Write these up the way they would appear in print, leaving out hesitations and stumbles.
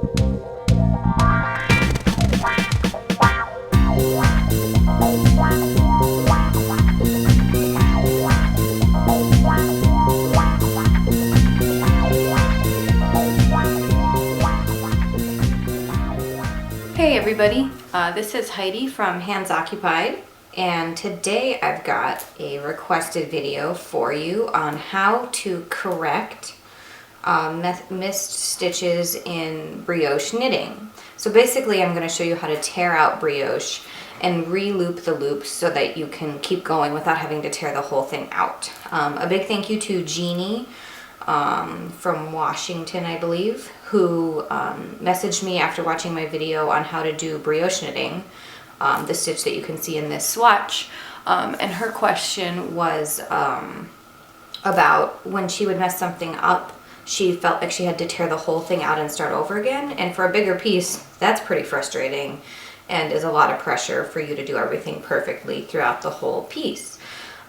Hey everybody, this is Heidi from Hands Occupied, and today I've got a requested video for you on how to correct missed stitches in brioche knitting. So basically I'm going to show you how to tear out brioche and re-loop the loops so that you can keep going without having to tear the whole thing out. A big thank you to Jeannie from Washington, I believe, who messaged me after watching my video on how to do brioche knitting, the stitch that you can see in this swatch. And her question was about when she would mess something up, she felt like she had to tear the whole thing out and start over again. And for a bigger piece, that's pretty frustrating and is a lot of pressure for you to do everything perfectly throughout the whole piece.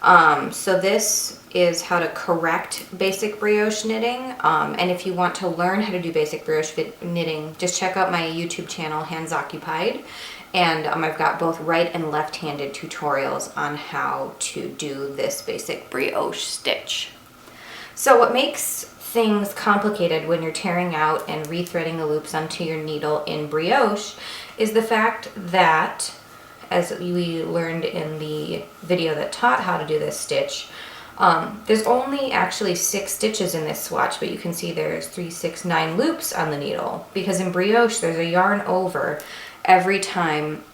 So this is how to correct basic brioche knitting, and if you want to learn how to do basic brioche knitting, just check out my YouTube channel, Hands Occupied, and I've got both right and left-handed tutorials on how to do this basic brioche stitch. So what makes things complicated when you're tearing out and rethreading the loops onto your needle in brioche is the fact that, as we learned in the video that taught how to do this stitch, there's only actually 6 stitches in this swatch, but you can see there's 3, 6, 9 loops on the needle, because in brioche there's a yarn over every time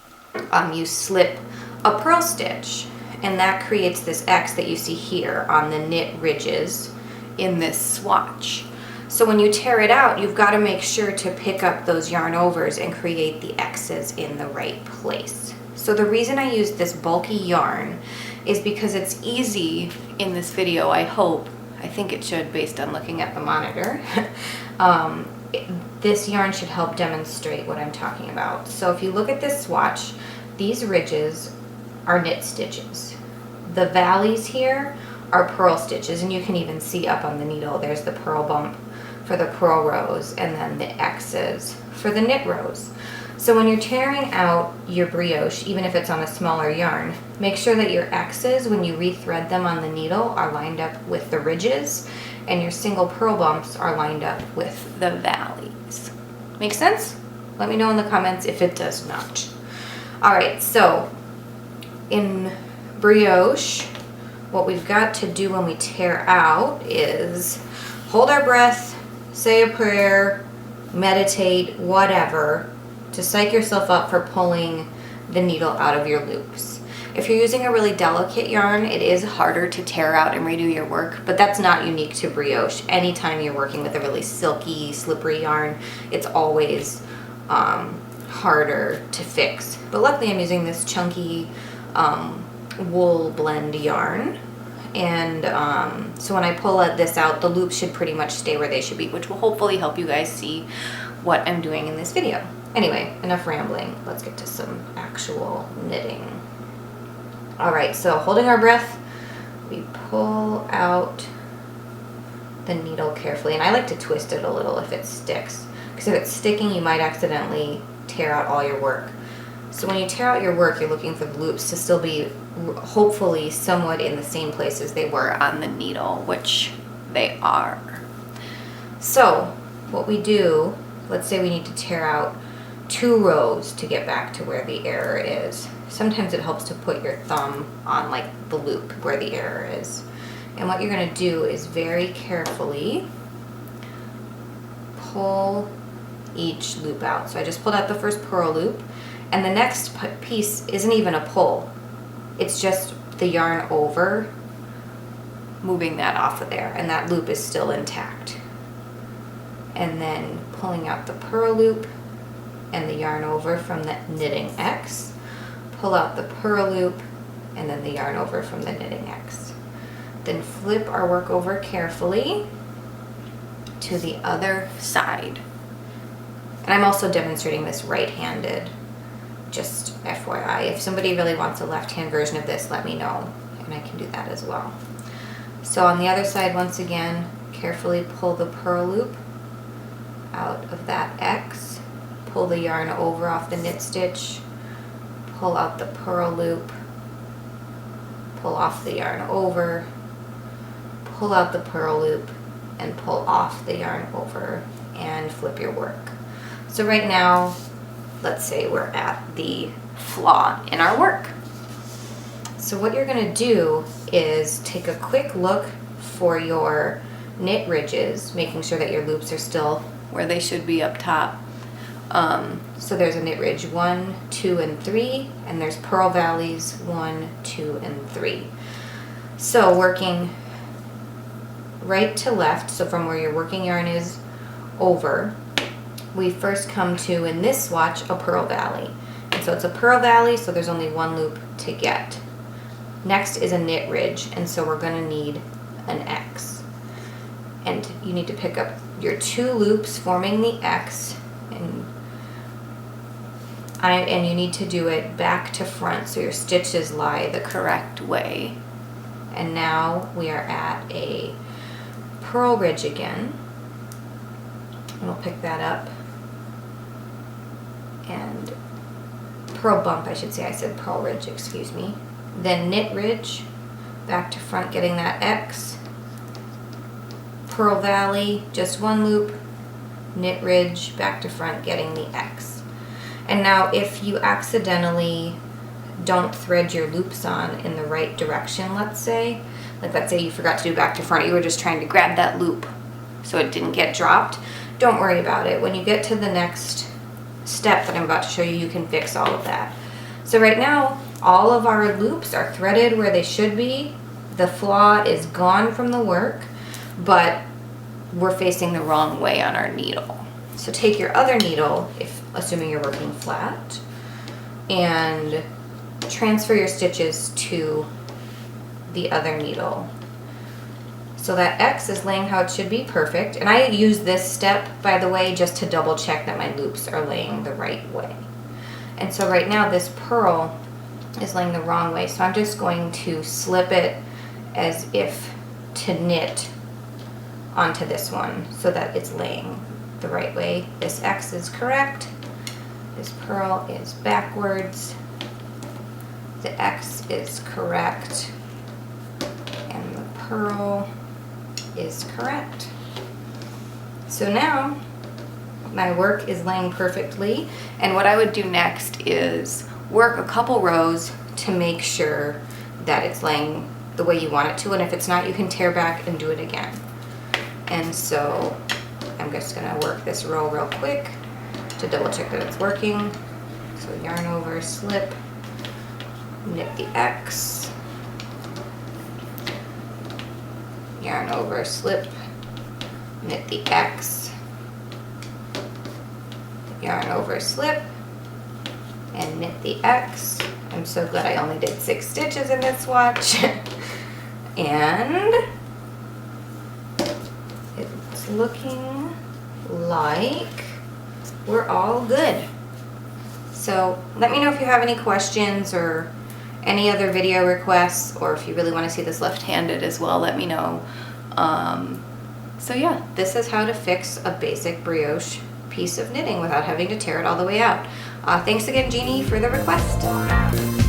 you slip a purl stitch, and that creates this X that you see here on the knit ridges in this swatch. So when you tear it out, you've got to make sure to pick up those yarn overs and create the X's in the right place. So the reason I use this bulky yarn is because it's easy in this video, I hope. I think it should based on looking at the monitor. This yarn should help demonstrate what I'm talking about. So if you look at this swatch, these ridges are knit stitches. The valleys here are purl stitches, and you can even see up on the needle, there's the purl bump for the purl rows and then the X's for the knit rows. So when you're tearing out your brioche, even if it's on a smaller yarn, make sure that your X's, when you rethread them on the needle, are lined up with the ridges, and your single purl bumps are lined up with the valleys. Make sense? Let me know in the comments if it does not. Alright, so in brioche, what we've got to do when we tear out is hold our breath, say a prayer, meditate, whatever, to psych yourself up for pulling the needle out of your loops. If you're using a really delicate yarn, it is harder to tear out and redo your work, but that's not unique to brioche. Anytime you're working with a really silky, slippery yarn, it's always harder to fix. But luckily I'm using this chunky wool blend yarn, and so when I pull this out, the loops should pretty much stay where they should be, which will hopefully help you guys see what I'm doing in this video. Anyway, enough rambling. Let's get to some actual knitting. Alright, so holding our breath, we pull out the needle carefully, and I like to twist it a little if it sticks, because if it's sticking you might accidentally tear out all your work. So when you tear out your work, you're looking for the loops to still be hopefully somewhat in the same place as they were on the needle, which they are. So what we do, let's say we need to tear out 2 rows to get back to where the error is. Sometimes it helps to put your thumb on like the loop where the error is. And what you're going to do is very carefully pull each loop out. So I just pulled out the first purl loop, and the next piece isn't even a pull. It's just the yarn over, moving that off of there, and that loop is still intact. And then pulling out the purl loop and the yarn over from the knitting X, pull out the purl loop, and then the yarn over from the knitting X. Then flip our work over carefully to the other side. And I'm also demonstrating this right-handed, just FYI. If somebody really wants a left-hand version of this, let me know, and I can do that as well. So on the other side, once again, carefully pull the purl loop out of that X, pull the yarn over off the knit stitch, pull out the purl loop, pull off the yarn over, pull out the purl loop, and pull off the yarn over, and flip your work. So right now, let's say we're at the flaw in our work. So what you're going to do is take a quick look for your knit ridges, making sure that your loops are still where they should be up top. So there's a knit ridge 1, 2, and 3, and there's purl valleys 1, 2, and 3. So working right to left, so from where your working yarn is over, we first come to, in this swatch, a purl valley. And so it's a purl valley, so there's only one loop to get. Next is a knit ridge, and so we're going to need an X. And you need to pick up your 2 loops forming the X, and you need to do it back to front so your stitches lie the correct way. And now we are at a purl ridge again. And we'll pick that up. And purl bump, I should say. I said purl ridge, excuse me. Then knit ridge, back to front, getting that X. Purl valley, just 1 loop. Knit ridge, back to front, getting the X. And now if you accidentally don't thread your loops on in the right direction, let's say you forgot to do back to front, you were just trying to grab that loop so it didn't get dropped, don't worry about it. When you get to the next step that I'm about to show you, you can fix all of that. So right now, all of our loops are threaded where they should be. The flaw is gone from the work, but we're facing the wrong way on our needle. So take your other needle, assuming you're working flat, and transfer your stitches to the other needle. So that X is laying how it should be, perfect. And I use this step, by the way, just to double check that my loops are laying the right way. And so right now this purl is laying the wrong way, so I'm just going to slip it as if to knit onto this one so that it's laying the right way. This X is correct, this purl is backwards, the X is correct, and the purl is correct. So now my work is laying perfectly, and what I would do next is work a couple rows to make sure that it's laying the way you want it to, and if it's not, you can tear back and do it again. And so I'm just going to work this row real quick to double check that it's working. So yarn over, slip, knit the X, yarn over, slip, knit the X, yarn over, slip, and knit the X. I'm so glad I only did 6 stitches in this swatch. And it's looking like we're all good. So let me know if you have any questions or any other video requests, or if you really want to see this left-handed as well, let me know. So yeah, this is how to fix a basic brioche piece of knitting without having to tear it all the way out. Thanks again, Jeannie, for the request.